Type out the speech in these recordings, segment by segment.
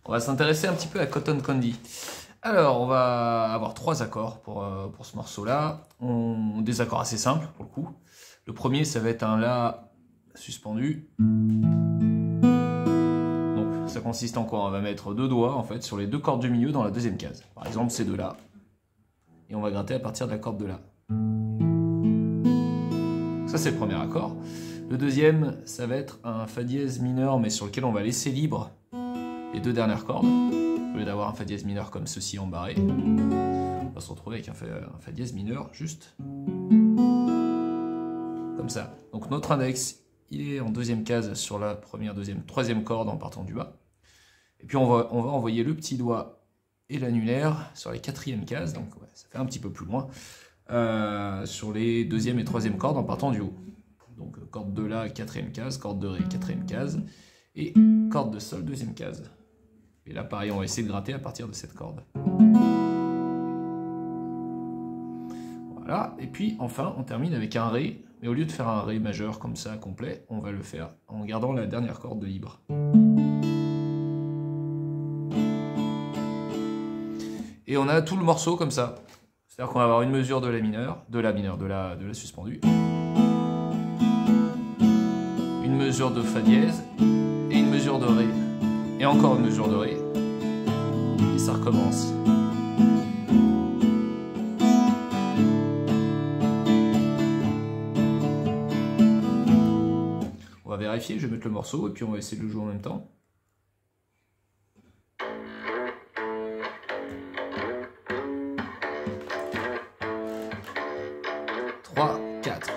On va s'intéresser un petit peu à Cotton Candy. Alors, on va avoir 3 accords pour ce morceau-là. Des accords assez simples, pour le coup. Le premier, ça va être un La suspendu. Donc, ça consiste en quoi? On va mettre 2 doigts, en fait, sur les 2 cordes du milieu dans la deuxième case. Par exemple, ces deux-là. Et on va gratter à partir de la corde de La. Ça, c'est le premier accord. Le deuxième, ça va être un Fa dièse mineur, mais sur lequel on va laisser libre les 2 dernières cordes. Au lieu d'avoir un Fa dièse mineur comme ceci embarré, on va se retrouver avec un Fa dièse mineur juste comme ça. Donc notre index, il est en deuxième case sur la première, deuxième, troisième corde en partant du bas. Et puis on va envoyer le petit doigt et l'annulaire sur les quatrièmes cases, donc ouais, ça fait un petit peu plus loin, sur les deuxième et troisième cordes en partant du haut. Donc corde de La, quatrième case, corde de Ré, quatrième case, et corde de Sol, deuxième case. Et là, pareil, on va essayer de gratter à partir de cette corde. Voilà, et puis enfin, on termine avec un Ré, mais au lieu de faire un Ré majeur comme ça, complet, on va le faire en gardant la dernière corde de libre. Et on a tout le morceau comme ça. C'est-à-dire qu'on va avoir une mesure de La mineur, de La suspendue, une mesure de Fa dièse, et une mesure de Ré. Et encore une mesure de Ré. Et ça recommence. On va vérifier, je vais mettre le morceau et puis on va essayer de le jouer en même temps. 3, 4.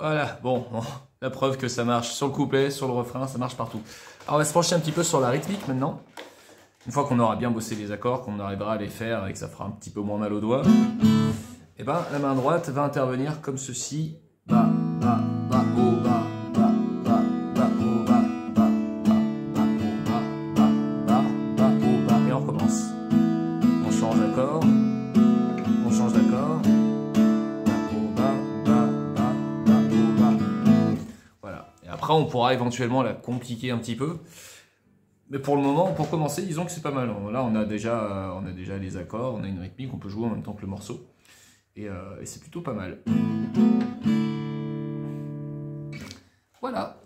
Voilà, bon, la preuve que ça marche sur le couplet, sur le refrain, ça marche partout. Alors on va se pencher un petit peu sur la rythmique maintenant. Une fois qu'on aura bien bossé les accords, qu'on arrivera à les faire et que ça fera un petit peu moins mal aux doigts, et ben la main droite va intervenir comme ceci. Ba, ba, ba, oh, ba, ba, ba, ba, oh, ba, ba, ba, ba, oh, ba, ba, ba, ba, oh, ba. Et on recommence. On change d'accord. On change d'accord. Après, on pourra éventuellement la compliquer un petit peu. Mais pour le moment, pour commencer, disons que c'est pas mal. Là, on a déjà les accords, on a une rythmique, on peut jouer en même temps que le morceau. Et c'est plutôt pas mal. Voilà.